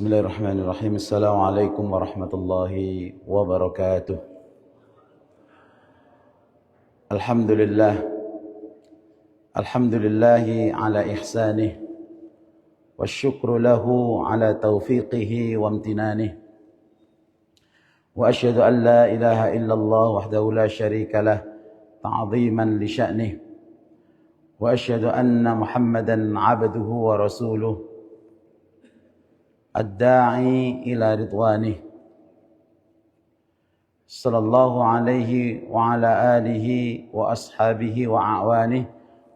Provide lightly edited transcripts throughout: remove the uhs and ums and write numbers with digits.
بسم الله الرحمن الرحيم. السلام عليكم ورحمة الله وبركاته. الحمد لله على إحسانه، والشكر له على توفيقه وامتنانه، وأشهد أن لا إله إلا الله وحده لا شريك له تعظيما لشأنه، وأشهد أن محمدا عبده ورسوله الداعي إلى رضوانه، صلى الله عليه وعلى آله وأصحابه وأعوانه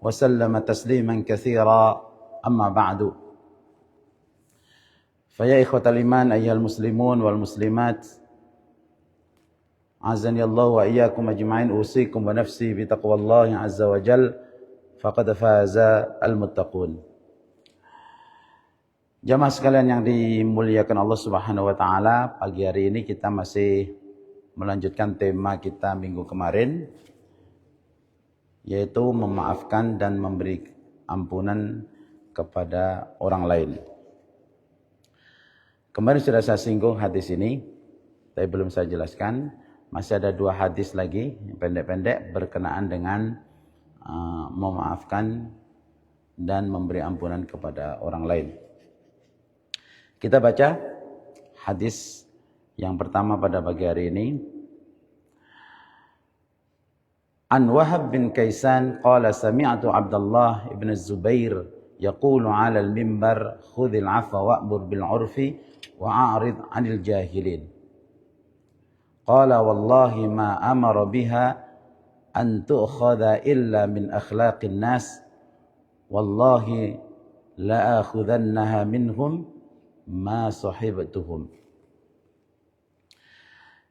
وسلم تسليما كثيرا. أما بعد، فيا إخوة الإيمان أيها المسلمون والمسلمات، عزني الله وإياكم أجمعين، أوصيكم ونفسي بتقوى الله عز وجل، فقد فاز المتقون. Jamaah sekalian yang dimuliakan Allah Subhanahu wa taala, pagi hari ini kita masih melanjutkan tema kita minggu kemarin, yaitu memaafkan dan memberi ampunan kepada orang lain. Kemarin sudah saya singgung hadis ini, tapi belum saya jelaskan. Masih ada 2 hadis lagi pendek-pendek berkenaan dengan memaafkan dan memberi ampunan kepada orang lain. Kita baca hadis yang pertama pada pagi hari ini. An Wahab bin Kaisan qala sami'tu Abdullah ibn Zubair yaqulu 'ala al-mimbar khudhil 'afwa wa'mur bil 'urfi wa'arid 'anil jahilin. Qala wallahi ma amara biha an tu'khadha illa min akhlaqin nas, wallahi la akhudhannaha minhum ma sahibtuhum.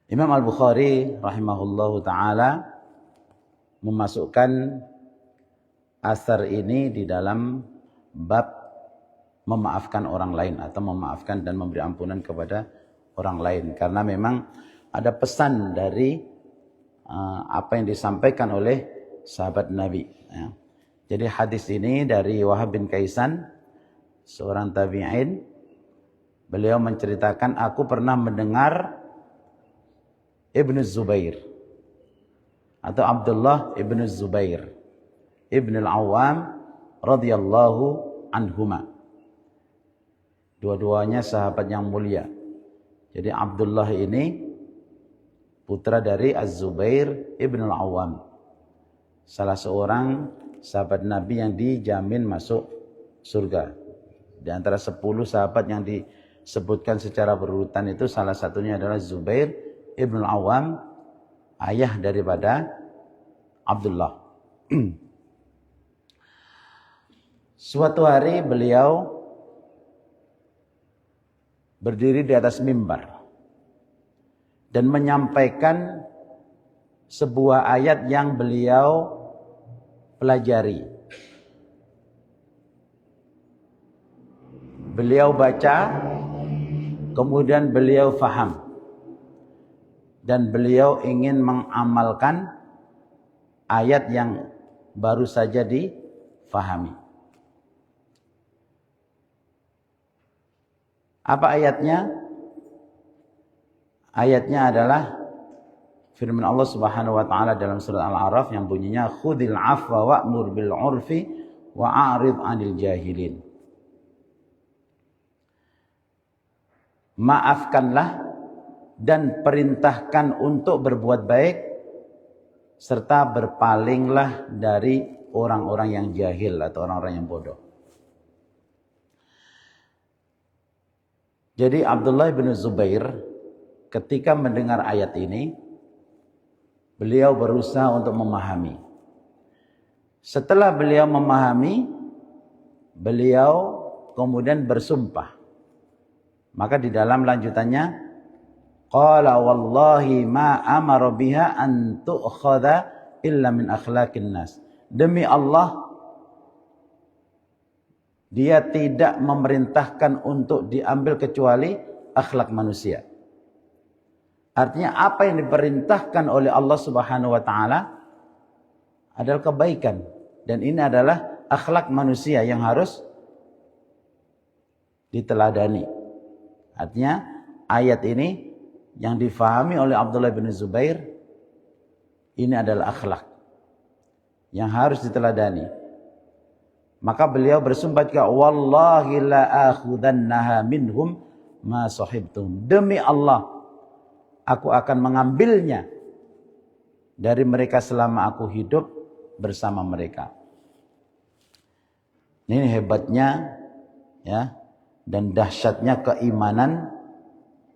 Imam Al-Bukhari rahimahullahu ta'ala memasukkan asar ini di dalam bab memaafkan orang lain atau memaafkan dan memberi ampunan kepada orang lain, karena memang ada pesan dari apa yang disampaikan oleh sahabat Nabi. Jadi hadis ini dari Wahab bin Kaisan, seorang tabi'in. Beliau menceritakan, aku pernah mendengar Ibn Zubair atau Abdullah Ibn Zubair Ibn al-Awwam radhiyallahu anhuma. Dua-duanya sahabat yang mulia. Jadi Abdullah ini putra dari Az-Zubair Ibn al-Awwam, salah seorang sahabat Nabi yang dijamin masuk surga. Di antara 10 sahabat yang disebutkan secara berurutan itu, salah satunya adalah Zubair Ibn al-Awwam, ayah daripada Abdullah. Suatu hari beliau berdiri di atas mimbar dan menyampaikan sebuah ayat yang beliau pelajari. Beliau baca, kemudian beliau faham, dan beliau ingin mengamalkan ayat yang baru saja difahami. Apa ayatnya? Ayatnya adalah firman Allah Subhanahu wa taala dalam surat Al-A'raf yang bunyinya khudhil 'afwa wa'mur bil 'urfi wa'arid 'anil jahilin. Maafkanlah dan perintahkan untuk berbuat baik, serta berpalinglah dari orang-orang yang jahil atau orang-orang yang bodoh. Jadi Abdullah bin Zubair ketika mendengar ayat ini, beliau berusaha untuk memahami. Setelah beliau memahami, beliau kemudian bersumpah. Maka di dalam lanjutannya, qala wallahi ma amara biha an tu'khadha illa min akhlaqin nas. Demi Allah, dia tidak memerintahkan untuk diambil kecuali akhlak manusia. Artinya apa yang diperintahkan oleh Allah Subhanahu wa taala adalah kebaikan, dan ini adalah akhlak manusia yang harus diteladani. Artinya ayat ini yang difahami oleh Abdullah bin Zubair ini adalah akhlak yang harus diteladani. Maka beliau bersumpah juga, wallahi la akhudannaha minhum ma sahibtum. Demi Allah, aku akan mengambilnya dari mereka selama aku hidup bersama mereka. Ini hebatnya ya dan dahsyatnya keimanan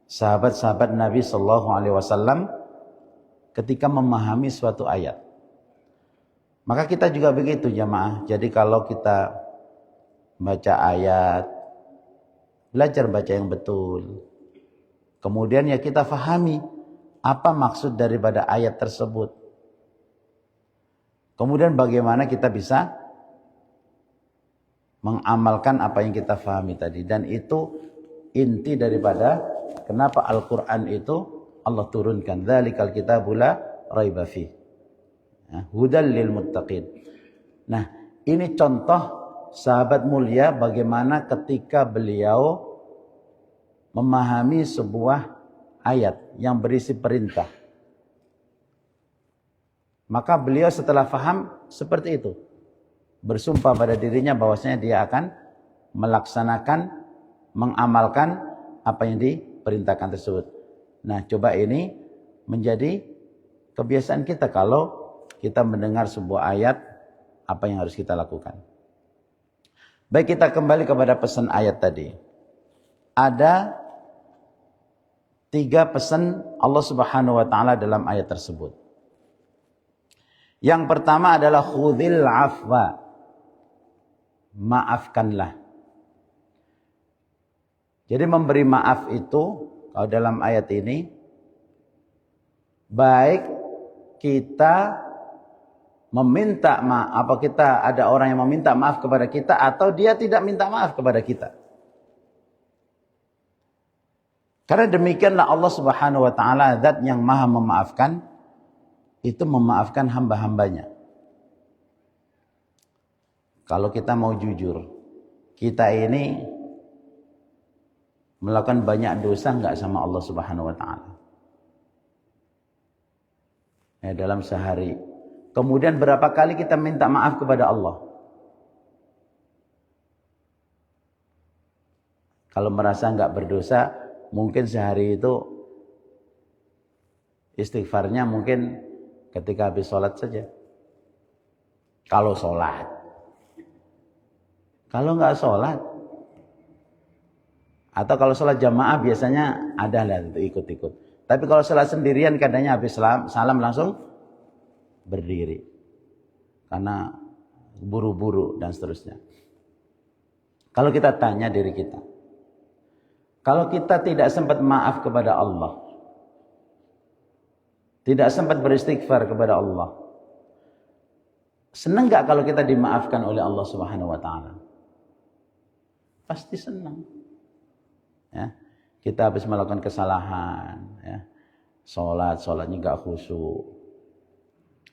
sahabat-sahabat Nabi sallallahu alaihi wasallam ketika memahami suatu ayat. Maka kita juga begitu jamaah. Jadi kalau kita baca ayat, belajar baca yang betul. Kemudian ya kita fahami apa maksud daripada ayat tersebut. Kemudian bagaimana kita bisa mengamalkan apa yang kita fahami tadi. Dan itu inti daripada kenapa Al-Quran itu Allah turunkan. Dzalikal kitabul la raiba fih. Hudal lil muttaqin. Nah, ini contoh sahabat mulia bagaimana ketika beliau memahami sebuah ayat yang berisi perintah. Maka beliau setelah faham seperti itu. Bersumpah pada dirinya bahwasanya dia akan melaksanakan, mengamalkan apa yang diperintahkan tersebut. Nah, coba ini menjadi kebiasaan kita kalau kita mendengar sebuah ayat, apa yang harus kita lakukan. Baik, kita kembali kepada pesan ayat tadi. Ada 3 pesan Allah Subhanahu wa taala dalam ayat tersebut. Yang pertama adalah khudhil afwa. Maafkanlah. Jadi memberi maaf itu kalau dalam ayat ini baik kita meminta maaf, apa kita ada orang yang meminta maaf kepada kita atau dia tidak minta maaf kepada kita. Karena demikianlah Allah Subhanahu wa taala zat yang maha memaafkan, itu memaafkan hamba-hambanya. Kalau kita mau jujur, kita ini melakukan banyak dosa enggak sama Allah Subhanahu wa taala? Ya, dalam sehari. Kemudian berapa kali kita minta maaf kepada Allah? Kalau merasa enggak berdosa, mungkin sehari itu istighfarnya mungkin ketika habis sholat saja. Kalau sholat. Kalau enggak sholat. Atau kalau sholat jamaah biasanya ada lah itu ikut-ikut. Tapi kalau sholat sendirian kadangnya habis salam langsung berdiri. Karena buru-buru dan seterusnya. Kalau kita tanya diri kita. Kalau kita tidak sempat maaf kepada Allah. Tidak sempat beristighfar kepada Allah. Senang gak kalau kita dimaafkan oleh Allah Subhanahu wa taala? Pasti senang. Ya, kita habis melakukan kesalahan, ya. Sholatnya gak khusyuk.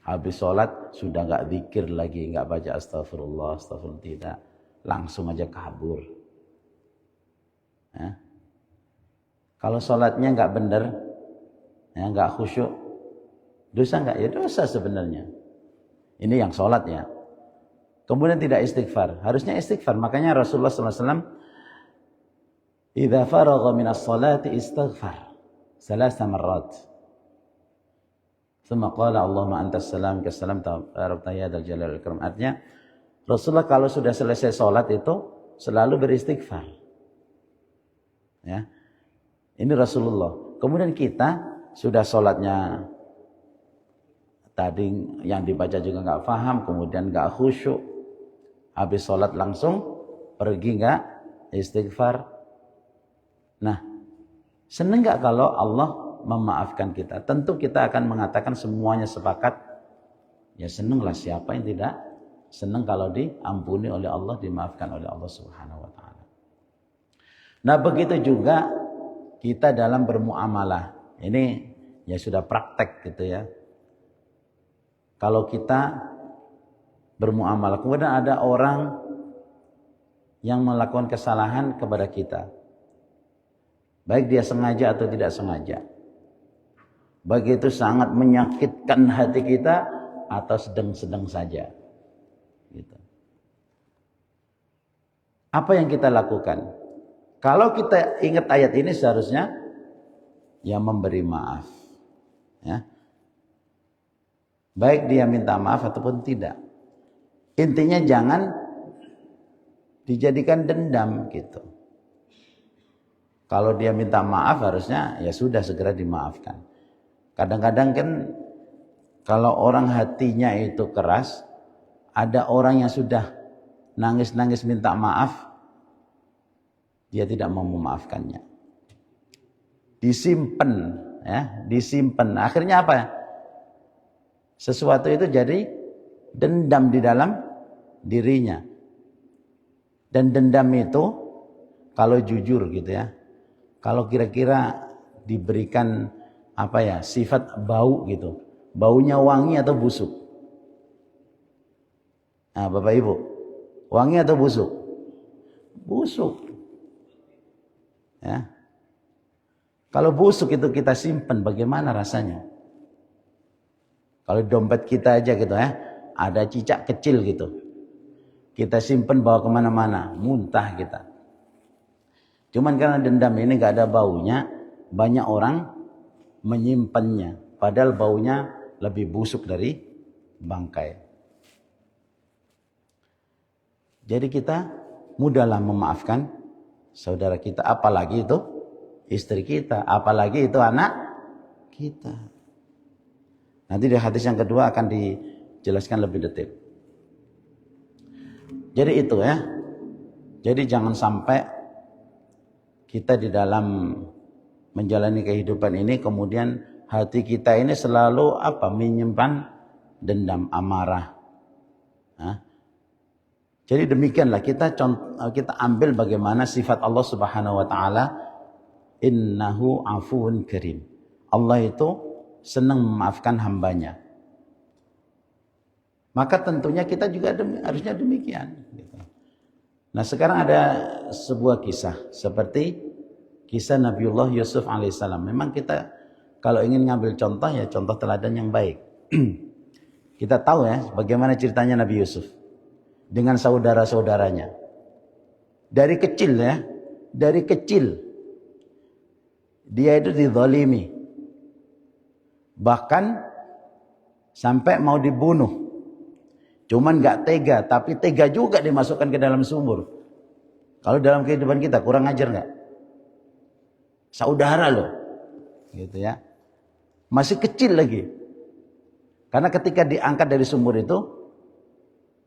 Habis sholat sudah gak zikir lagi, gak baca astagfirullah, tidak. Langsung aja kabur. Ya. Kalau sholatnya gak benar, ya, gak khusyuk, dosa gak? Ya dosa sebenarnya. Ini yang sholat ya. Kemudian tidak istighfar. Harusnya istighfar. Makanya Rasulullah SAW idza faragha minas salati istaghfar 3 marrat. Tsumma qala Allahumma antas salam kassalam tabarakta ya dzal jalali wal ikram. Artinya Rasulullah kalau sudah selesai salat itu selalu beristighfar. Ya. Ini Rasulullah. Kemudian kita sudah salatnya tadi yang dibaca juga enggak paham, kemudian enggak khusyuk. Habis salat langsung pergi enggak istighfar. Nah, senang gak kalau Allah memaafkan kita? Tentu kita akan mengatakan semuanya sepakat. Ya senanglah, siapa yang tidak senang kalau diampuni oleh Allah, dimaafkan oleh Allah Subhanahu wa taala. Nah, begitu juga kita dalam bermuamalah. Ini ya sudah praktek gitu ya. Kalau kita bermuamalah, kemudian ada orang yang melakukan kesalahan kepada kita. baik dia sengaja atau tidak sengaja, baik itu sangat menyakitkan hati kita atau sedang-sedang saja. Gitu. Apa yang kita lakukan? Kalau kita ingat ayat ini seharusnya ya memberi maaf. Ya. Baik dia minta maaf ataupun tidak. Intinya jangan dijadikan dendam gitu. Kalau dia minta maaf harusnya ya sudah segera dimaafkan. Kadang-kadang kan kalau orang hatinya itu keras, ada orang yang sudah nangis-nangis minta maaf, dia tidak mau memaafkannya. Disimpan, ya, disimpan. Akhirnya apa? Sesuatu itu jadi dendam di dalam dirinya. Dan dendam itu kalau jujur gitu ya, kalau kira-kira diberikan apa ya, sifat bau gitu, baunya wangi atau busuk? Nah, Bapak Ibu, wangi atau busuk? Busuk. Ya. Kalau busuk itu kita simpan, bagaimana rasanya? Kalau dompet kita aja gitu ya, ada cicak kecil gitu, kita simpan bawa kemana-mana, muntah kita. Cuman karena dendam ini gak ada baunya, banyak orang menyimpannya, padahal baunya lebih busuk dari bangkai. Jadi kita mudahlah memaafkan saudara kita, apalagi itu istri kita, apalagi itu anak kita. Nanti di hadis yang kedua akan dijelaskan lebih detail. Jadi itu ya. Jadi jangan sampai kita di dalam menjalani kehidupan ini kemudian hati kita ini selalu apa? Menyimpan dendam, amarah. Nah, jadi demikianlah kita ambil bagaimana sifat Allah Subhanahu wa taala, innahu afuwun karim. Allah itu senang memaafkan hambanya. Maka tentunya kita juga harusnya demikian. Nah sekarang ada sebuah kisah seperti kisah Nabiullah Yusuf alaihissalam. Memang kita kalau ingin ngambil contoh ya contoh teladan yang baik. Kita tahu ya bagaimana ceritanya Nabi Yusuf dengan saudara-saudaranya. Dari kecil ya, dari kecil dia itu dizalimi. Bahkan sampai mau dibunuh. Cuman gak tega, tapi tega juga dimasukkan ke dalam sumur. Kalau dalam kehidupan kita kurang ajar gak? Saudara loh. Gitu ya. Masih kecil lagi. Karena ketika diangkat dari sumur itu,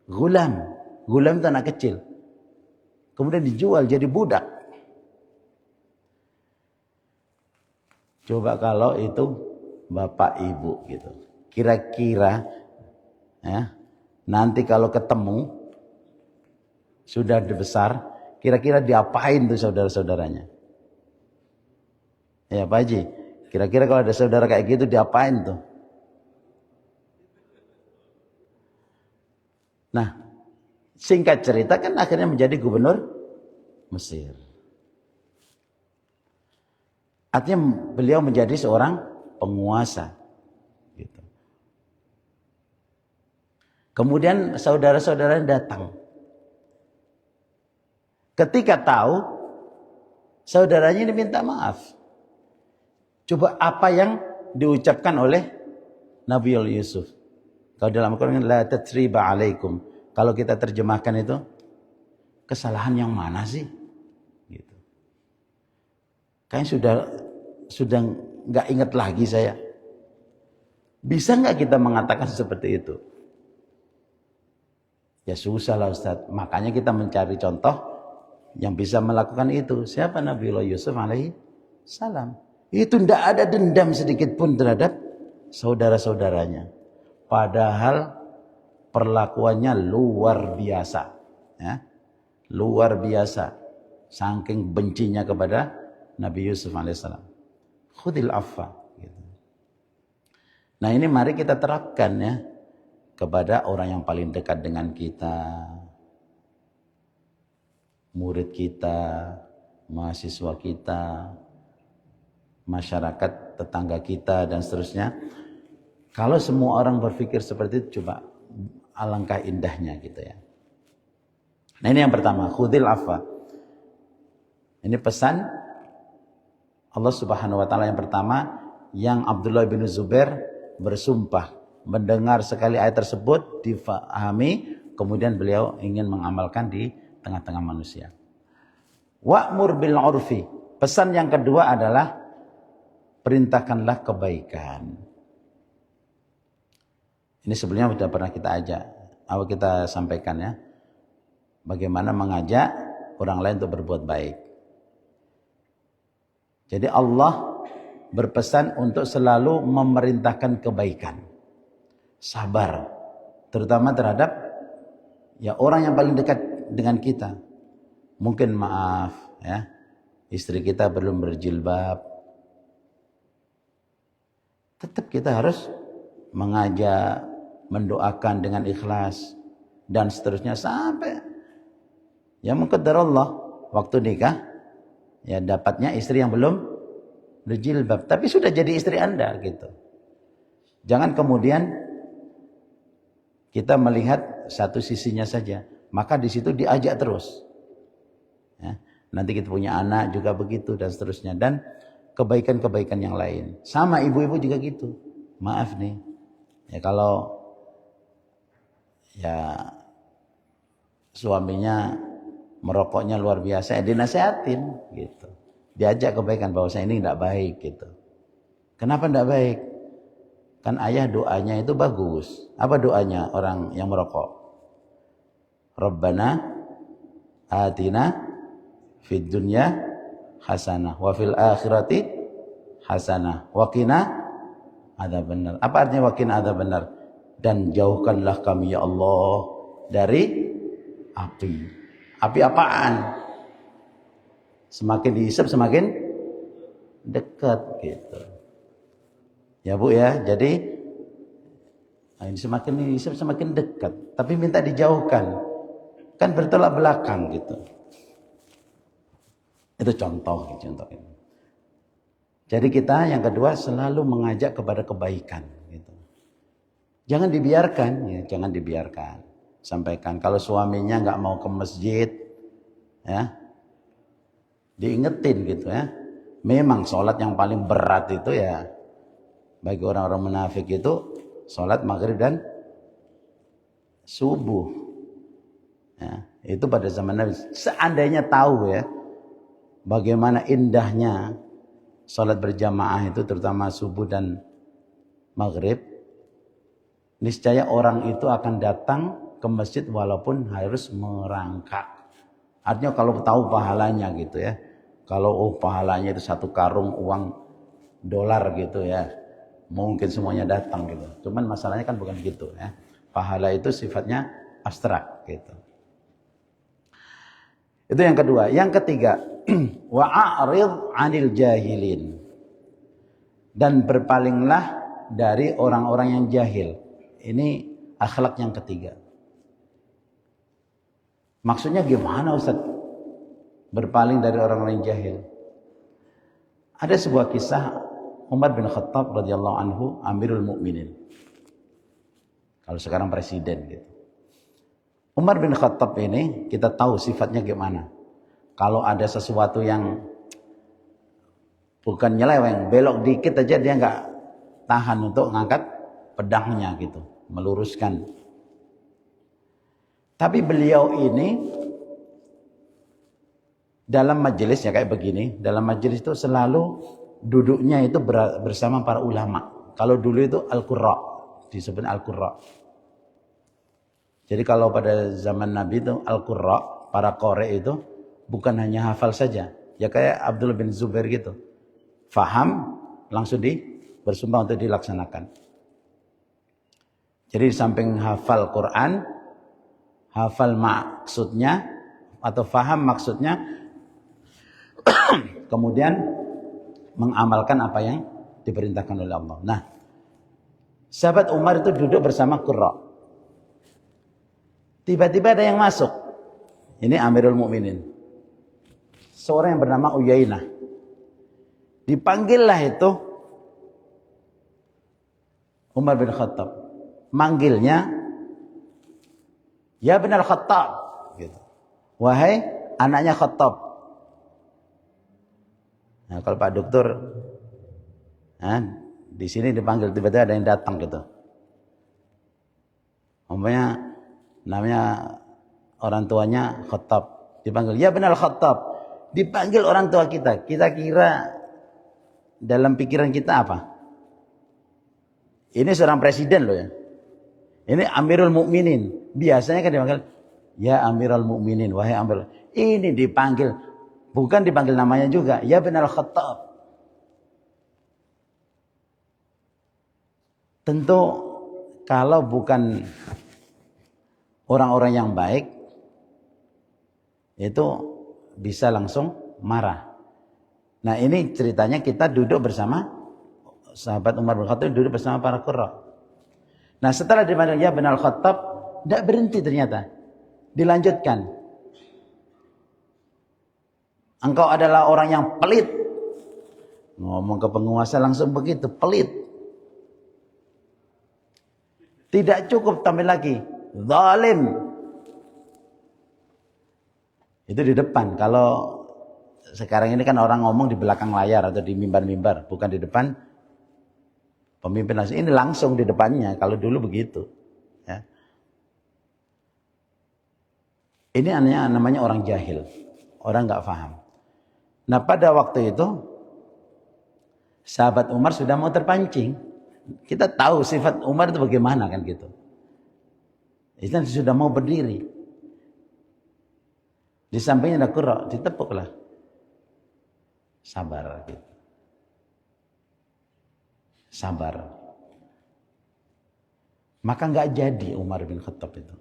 gulam itu anak kecil. Kemudian dijual jadi budak. Coba kalau itu bapak ibu gitu. Kira-kira ya, nanti kalau ketemu sudah besar, kira-kira diapain tuh saudara-saudaranya? Ya Pak Haji, kira-kira kalau ada saudara kayak gitu diapain tuh? Nah, singkat cerita kan akhirnya menjadi gubernur Mesir. Artinya beliau menjadi seorang penguasa. Gitu. Kemudian saudara-saudaranya datang. Ketika tahu, saudaranya ini minta maaf. Coba apa yang diucapkan oleh Nabiullah Yusuf. Kalau dalam Al-Quran, la tatsriba alaikum. Kalau kita terjemahkan itu, kesalahan yang mana sih? Gitu. Kayaknya sudah nggak ingat lagi saya. Bisa nggak kita mengatakan seperti itu? Ya susah lah Ustaz. Makanya kita mencari contoh yang bisa melakukan itu. Siapa Nabiullah Yusuf alaihi salam? Itu tidak ada dendam sedikit pun terhadap saudara-saudaranya. Padahal perlakuannya luar biasa. Ya. Luar biasa. Saking bencinya kepada Nabi Yusuf alaihissalam. Khudil affa. Gitu. Nah ini mari kita terapkan ya. Kepada orang yang paling dekat dengan kita. Murid kita. Mahasiswa kita. masyarakat tetangga kita dan seterusnya. Kalau semua orang berpikir seperti itu, coba alangkah indahnya gitu ya. Nah ini yang pertama, khudil afwa. Ini pesan Allah Subhanahu wa taala yang pertama, yang Abdullah bin Zubair bersumpah mendengar sekali ayat tersebut difahami, kemudian beliau ingin mengamalkan di tengah-tengah manusia. Wa'mur bil 'urfi. Pesan yang kedua adalah perintahkanlah kebaikan. Ini sebelumnya sudah pernah kita sampaikan ya. Bagaimana mengajak orang lain untuk berbuat baik. Jadi Allah berpesan untuk selalu memerintahkan kebaikan. Sabar. Terutama terhadap ya orang yang paling dekat dengan kita. Mungkin maaf ya, istri kita belum berjilbab. Tetap kita harus mengajak, mendoakan dengan ikhlas dan seterusnya sampai ya muqaddarallah waktu nikah ya dapatnya istri yang belum berjilbab tapi sudah jadi istri Anda gitu. Jangan kemudian kita melihat satu sisinya saja, maka di situ diajak terus. Ya, nanti kita punya anak juga begitu dan seterusnya dan kebaikan-kebaikan yang lain. Sama ibu-ibu juga gitu. Maaf nih. Ya kalau ya suaminya merokoknya luar biasa, ya dinasehatin gitu. Diajak kebaikan bahwa saya ini tidak baik gitu. Kenapa tidak baik? Kan ayah doanya itu bagus. Apa doanya orang yang merokok? Rabbana atina fid dunya hasanah wa fil akhirati hasanah wa qina adzabannar. Apa artinya wa qina adzabannar? Dan jauhkanlah kami ya Allah dari api. Api apaan? Semakin dihisap semakin dekat gitu. Ya Bu ya, jadi ini semakin dihisap semakin dekat, tapi minta dijauhkan. Kan bertolak belakang gitu. Itu contoh ini. Jadi kita yang kedua selalu mengajak kepada kebaikan gitu. Jangan dibiarkan ya, jangan dibiarkan. Sampaikan kalau suaminya nggak mau ke masjid ya, diingetin gitu ya. Memang sholat yang paling berat itu ya bagi orang-orang munafik itu sholat maghrib dan subuh ya, itu pada zaman Nabi. Seandainya tahu ya bagaimana indahnya sholat berjamaah itu terutama subuh dan maghrib, niscaya orang itu akan datang ke masjid walaupun harus merangkak. Artinya kalau tahu pahalanya gitu ya. Kalau pahalanya itu 1 karung uang dolar gitu ya. Mungkin semuanya datang gitu. Cuman masalahnya kan bukan gitu ya. Pahala itu sifatnya abstrak gitu. Itu yang kedua. Yang ketiga, wa'arid 'anil jahilin. Dan berpalinglah dari orang-orang yang jahil. Ini akhlak yang ketiga. Maksudnya gimana Ustaz? Berpaling dari orang-orang yang jahil. Ada sebuah kisah Umar bin Khattab radhiyallahu anhu, Amirul Mukminin. Kalau sekarang presiden gitu. Umar bin Khattab ini kita tahu sifatnya gimana. Kalau ada sesuatu yang bukan nyeleweng, belok dikit aja dia nggak tahan untuk ngangkat pedangnya gitu, meluruskan. Tapi beliau ini dalam majelis ya kayak begini, dalam majelis itu selalu duduknya itu bersama para ulama. Kalau dulu itu al-qurra, disebut al-qurra. Jadi kalau pada zaman Nabi itu al-qurra, para qori itu bukan hanya hafal saja. Ya kayak Abdullah bin Zubair gitu. Faham, langsung bersumpah untuk dilaksanakan. Jadi di samping hafal Quran, hafal maksudnya atau faham maksudnya, kemudian mengamalkan apa yang diperintahkan oleh Allah. Nah, sahabat Umar itu duduk bersama qurra. Tiba-tiba ada yang masuk. Ini Amirul Mukminin. Seorang yang bernama Uyainah. Dipanggillah itu Umar bin Khattab. Manggilnya, ya bin Al-Khattab. Gitu. Wahai anaknya Khattab. Nah, kalau Pak Dokter, di sini dipanggil, tiba-tiba ada yang datang gitu. Umpamanya namanya orang tuanya Khattab. Dipanggil, ya bin Al-Khattab. Dipanggil orang tua kita. Kita kira dalam pikiran kita apa? Ini seorang presiden loh ya. Ini Amirul Mukminin. Biasanya kan dipanggil, ya Amirul Mukminin, wahai Amirul. Ini dipanggil, bukan dipanggil namanya juga, ya bin Al-Khattab. Tentu kalau bukan orang-orang yang baik, itu bisa langsung marah. Nah ini ceritanya kita duduk bersama sahabat Umar bin Khattab, duduk bersama para qurra. Nah setelah dipanggil ya bin Al-Khattab, tidak berhenti ternyata. Dilanjutkan. Engkau adalah orang yang pelit. Ngomong ke penguasa langsung begitu, pelit. Tidak cukup tambah lagi, zalim. Itu di depan. Kalau sekarang ini kan orang ngomong di belakang layar atau di mimbar-mimbar, bukan di depan pemimpin langsung. Ini langsung di depannya. Kalau dulu begitu. Ya. Ini namanya orang jahil. Orang nggak paham. Nah pada waktu itu sahabat Umar sudah mau terpancing. Kita tahu sifat Umar itu bagaimana kan gitu. Itu sudah mau berdiri. Di sampingnya ada qurra, ditepuklah. Sabar gitu. Sabar. Maka nggak jadi Umar bin Khattab itu.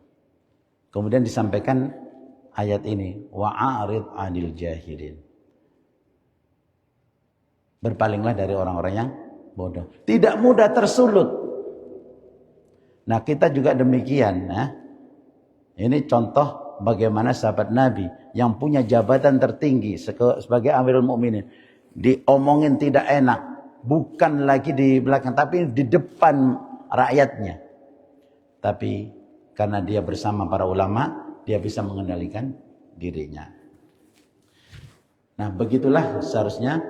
Kemudian disampaikan ayat ini, wa'arid 'anil jahilin. Berpalinglah dari orang-orang yang bodoh. Tidak mudah tersulut. Nah kita juga demikian. Ya. Ini contoh bagaimana sahabat Nabi yang punya jabatan tertinggi sebagai Amirul Mukminin. Diomongin tidak enak. Bukan lagi di belakang, tapi di depan rakyatnya. Tapi karena dia bersama para ulama, dia bisa mengendalikan dirinya. Nah begitulah seharusnya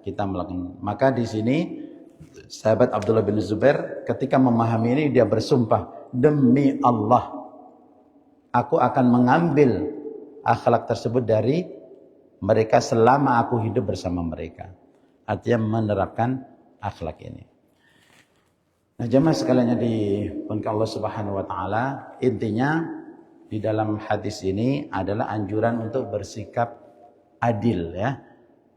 kita melakukan. Maka di sini sahabat Abdullah bin Zubair ketika memahami ini dia bersumpah, demi Allah aku akan mengambil akhlak tersebut dari mereka selama aku hidup bersama mereka. Artinya menerapkan akhlak ini. Nah jemaah sekalian yang dimuliakan Allah Subhanahu wa taala, intinya di dalam hadis ini adalah anjuran untuk bersikap adil ya,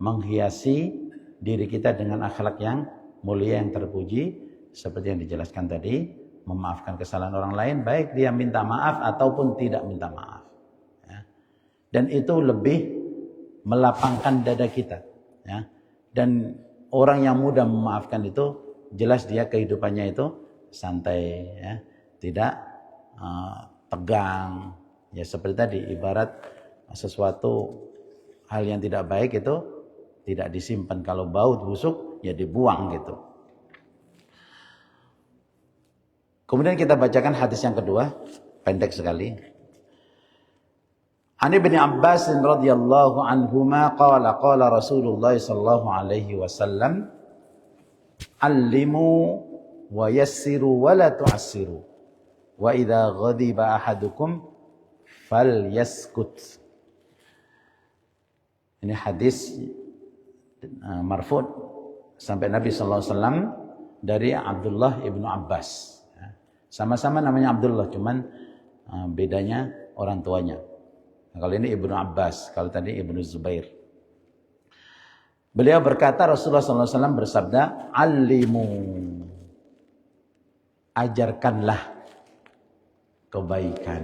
menghiasi diri kita dengan akhlak yang mulia yang terpuji seperti yang dijelaskan tadi, memaafkan kesalahan orang lain baik dia minta maaf ataupun tidak minta maaf ya. Dan itu lebih melapangkan dada kita ya. Dan orang yang mudah memaafkan itu jelas dia kehidupannya itu santai ya, tidak tegang ya, seperti tadi ibarat sesuatu hal yang tidak baik itu tidak disimpan, kalau bau busuk ya dibuang gitu. Kemudian kita bacakan hadis yang kedua, pendek sekali. An Ibnu Abbas radhiyallahu anhuma qala qala Rasulullah sallallahu alaihi wasallam allimu wa yassiru wa la tu'assiru wa idza ghadiba ahadukum falyaskut. Ini hadis marfu' sampai Nabi sallallahu alaihi wasallam dari Abdullah ibnu Abbas. Sama-sama namanya Abdullah, cuman bedanya orang tuanya. Nah, kalau ini Ibnu Abbas, kalau tadi Ibnu Zubair. Beliau berkata, Rasulullah SAW bersabda, Alimu, ajarkanlah kebaikan.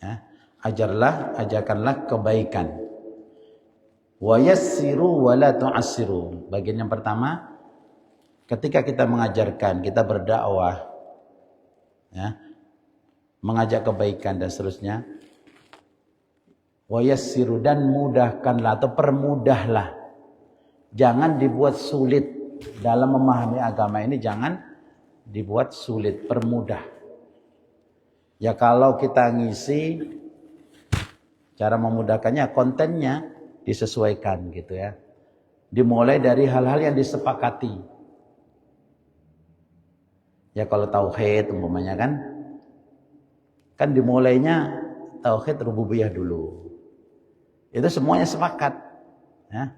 Ya, ajarkanlah kebaikan. Wa yassiru wa la tu'assiru. Bagian yang pertama, ketika kita mengajarkan, kita berdakwah, ya, mengajak kebaikan dan seterusnya, wa yassiru, dan mudahkanlah atau permudahlah. Jangan dibuat sulit dalam memahami agama ini, jangan dibuat sulit, permudah. Ya kalau kita ngisi, cara memudahkannya kontennya disesuaikan gitu ya. Dimulai dari hal-hal yang disepakati. Ya kalau tauhid umpamanya kan dimulainya tauhid rububiyah dulu. Itu semuanya sepakat. Ya.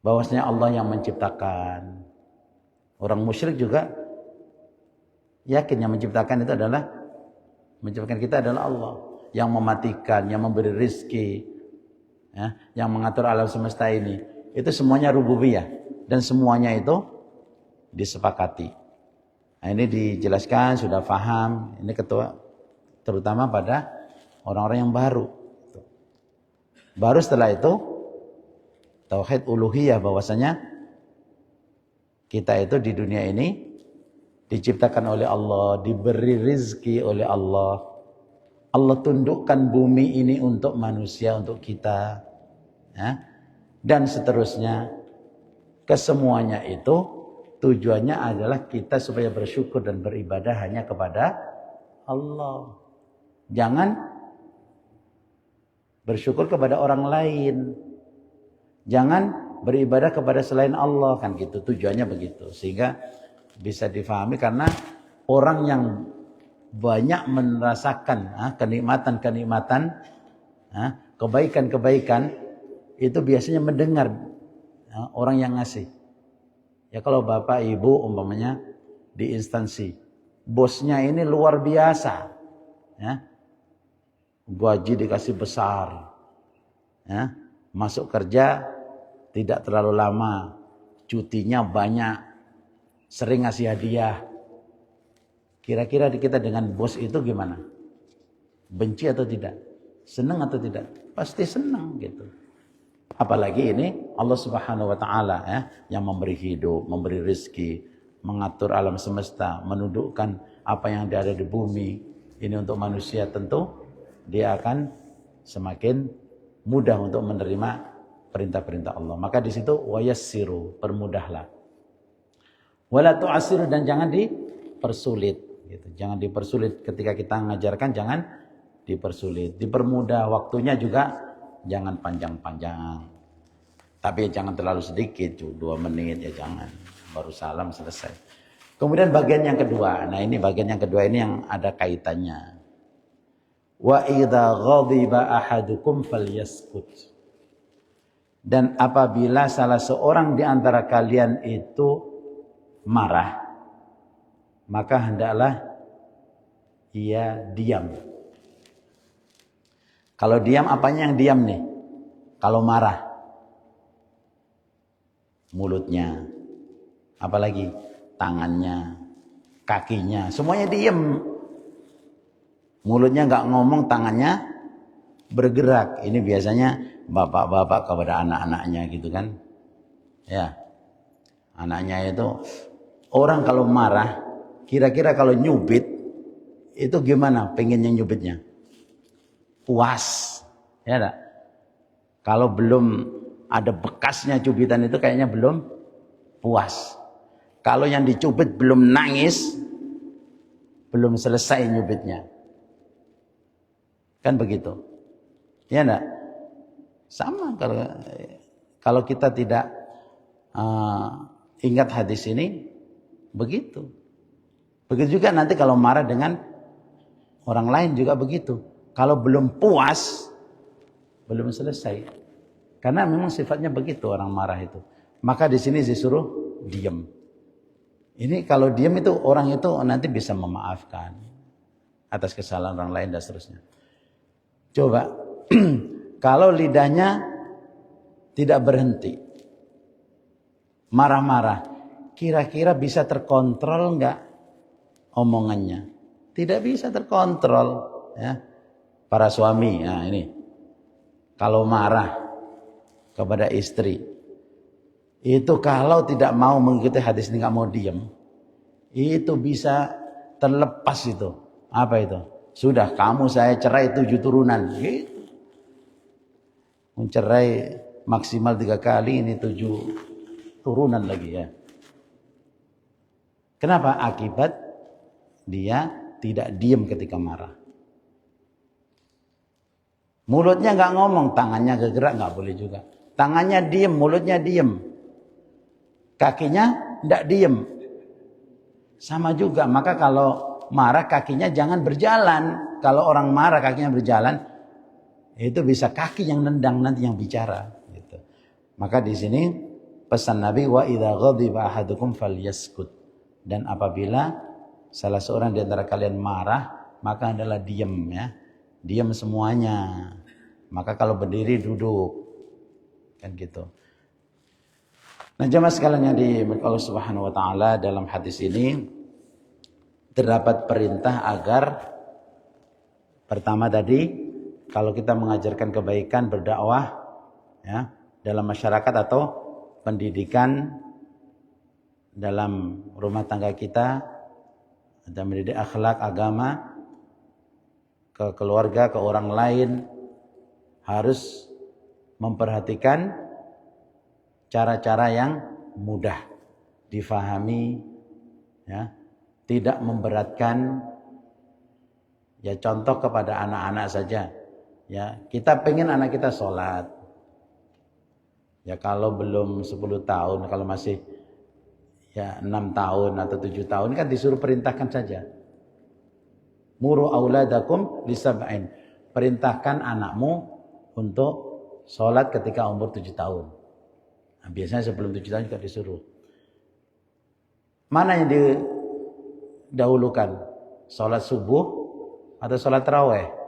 Bahwasanya Allah yang menciptakan. Orang musyrik juga yakin yang menciptakan itu adalah, menciptakan kita adalah Allah. Yang mematikan, yang memberi rizki, ya, yang mengatur alam semesta ini. Itu semuanya rububiyah. Dan semuanya itu disepakati. Nah ini dijelaskan, sudah paham. Ini ketua, terutama pada orang-orang yang baru. Baru setelah itu, tauhid uluhiyah, bahwasanya kita itu di dunia ini diciptakan oleh Allah, diberi rizki oleh Allah. Allah tundukkan bumi ini untuk manusia, untuk kita. Ya. Dan seterusnya. Kesemuanya itu tujuannya adalah kita supaya bersyukur dan beribadah hanya kepada Allah. Jangan bersyukur kepada orang lain. Jangan beribadah kepada selain Allah, kan gitu. Tujuannya begitu. Sehingga bisa difahami, karena orang yang banyak merasakan kenikmatan-kenikmatan, kebaikan-kebaikan, itu biasanya mendengar orang yang ngasih. Ya kalau bapak ibu umpamanya di instansi, bosnya ini luar biasa, ya, gaji dikasih besar, ya, masuk kerja tidak terlalu lama, cutinya banyak, sering ngasih hadiah. Kira-kira kita dengan bos itu gimana? Benci atau tidak? Senang atau tidak? Pasti senang gitu. Apalagi ini Allah Subhanahu wa taala ya, yang memberi hidup, memberi rezeki, mengatur alam semesta, menundukkan apa yang ada di bumi. Ini untuk manusia, tentu dia akan semakin mudah untuk menerima perintah-perintah Allah. Maka di situ wayassiru, permudahlah. Wala tu'assiru, dan jangan dipersulit. Gitu. Jangan dipersulit ketika kita mengajarkan, jangan dipersulit. Dipermudah, waktunya juga jangan panjang-panjang. Tapi jangan terlalu sedikit, 2 menit ya jangan. Baru salam selesai. Kemudian bagian yang kedua. Nah ini bagian yang kedua ini yang ada kaitannya. Wa idza ghadiba ahadukum falyaskut. Dan apabila salah seorang di antara kalian itu marah, maka hendaklah ia diam. Kalau diam, apanya yang diam nih? Kalau marah, mulutnya, apalagi tangannya, kakinya, semuanya diam. Mulutnya nggak ngomong, tangannya bergerak. Ini biasanya bapak-bapak kepada anak-anaknya gitu kan. Ya, anaknya itu, orang kalau marah, kira-kira kalau nyubit, itu gimana pengennya nyubitnya? Puas. Ya enggak? Kalau belum ada bekasnya cubitan itu kayaknya belum puas. Kalau yang dicubit belum nangis, belum selesai nyubitnya. Kan begitu. Ya enggak? Sama kalau kita tidak ingat hadis ini, begitu. Begitu juga nanti kalau marah dengan orang lain juga begitu. Kalau belum puas, belum selesai. Karena memang sifatnya begitu orang marah itu. Maka di sini disuruh diam. Ini kalau diam itu orang itu nanti bisa memaafkan atas kesalahan orang lain dan seterusnya. Coba kalau lidahnya tidak berhenti, marah-marah, kira-kira bisa terkontrol enggak omongannya? Tidak bisa terkontrol, ya. Para suami, nah ini kalau marah kepada istri, itu kalau tidak mau mengikuti hadis ini, nggak mau diam, itu bisa terlepas itu. Apa itu? Sudah, kamu saya cerai 7 turunan, gitu. Mencerai maksimal 3 kali, ini 7 turunan lagi ya. Kenapa? Akibat dia tidak diam ketika marah. Mulutnya nggak ngomong, tangannya gerak nggak boleh juga. Tangannya diem, mulutnya diem. Kakinya nggak diem. Sama juga, maka kalau marah kakinya jangan berjalan. Kalau orang marah kakinya berjalan, itu bisa kaki yang nendang nanti yang bicara. Gitu. Maka di sini pesan Nabi, wa idza ghadiba ahadukum falyaskut. Dan apabila salah seorang di antara kalian marah, maka adalah diam ya. Diam semuanya. Maka kalau berdiri duduk. Kan gitu. Nah, jemaah sekalian yang dimuliakan Allah Subhanahu wa taala, dalam hadis ini terdapat perintah agar pertama tadi kalau kita mengajarkan kebaikan, berdakwah ya, dalam masyarakat atau pendidikan dalam rumah tangga kita, dan mendidik akhlak agama ke keluarga, ke orang lain, harus memperhatikan cara-cara yang mudah difahami ya, tidak memberatkan. Ya contoh kepada anak-anak saja. Ya, kita pengen anak kita sholat. Ya kalau belum 10 tahun, kalau masih ya 6 tahun atau 7 tahun kan disuruh perintahkan saja. Muru auladakum lisab'in. Perintahkan anakmu untuk sholat ketika umur 7 tahun. Nah, biasanya sebelum 7 tahun juga disuruh. Mana yang didahulukan? Sholat subuh atau sholat tarawih?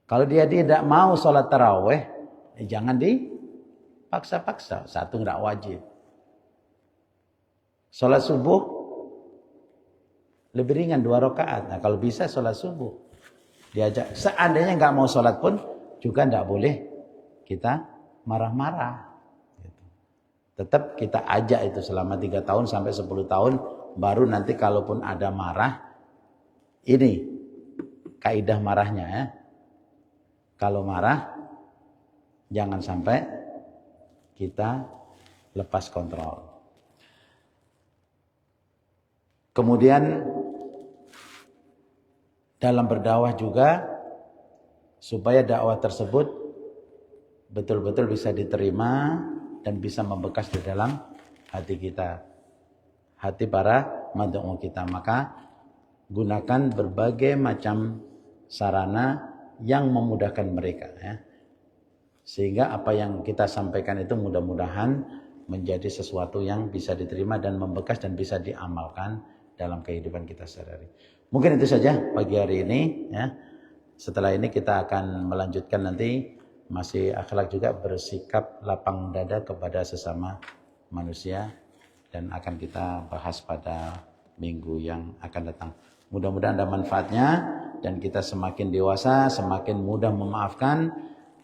Kalau dia tidak mau sholat tarawih, jangan dipaksa-paksa. Satu nggak wajib. Sholat subuh lebih ringan 2 rakaat. Nah kalau bisa sholat subuh diajak. Seandainya nggak mau sholat pun juga nggak boleh kita marah-marah. Tetap kita ajak itu selama 3 tahun sampai 10 tahun. Baru nanti kalaupun ada marah, ini kaidah marahnya ya. Kalau marah jangan sampai kita lepas kontrol. Kemudian dalam berdakwah juga, supaya dakwah tersebut betul-betul bisa diterima dan bisa membekas di dalam hati kita, hati para mad'u kita. Maka gunakan berbagai macam sarana yang memudahkan mereka ya. Sehingga apa yang kita sampaikan itu mudah-mudahan menjadi sesuatu yang bisa diterima dan membekas dan bisa diamalkan dalam kehidupan kita sehari-hari. Mungkin itu saja pagi hari ini ya. Setelah ini kita akan melanjutkan nanti, masih akhlak juga, bersikap lapang dada kepada sesama manusia, dan akan kita bahas pada minggu yang akan datang. Mudah-mudahan ada manfaatnya dan kita semakin dewasa, semakin mudah memaafkan,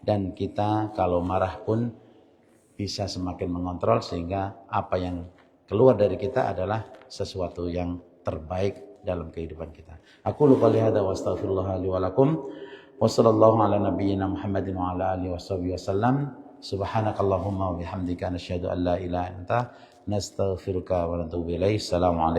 dan kita kalau marah pun bisa semakin mengontrol sehingga apa yang keluar dari kita adalah sesuatu yang terbaik dalam kehidupan kita. Aku lupa lihada wa astaghfirullah li wa lakum wa sallallahu ala nabiyyina Muhammadin wa ala alihi wasallam. Subhanakallahumma wa bihamdika nasyhadu an la ilaha illa anta nastaghfiruka wa natubu ilaik. Assalamualaikum.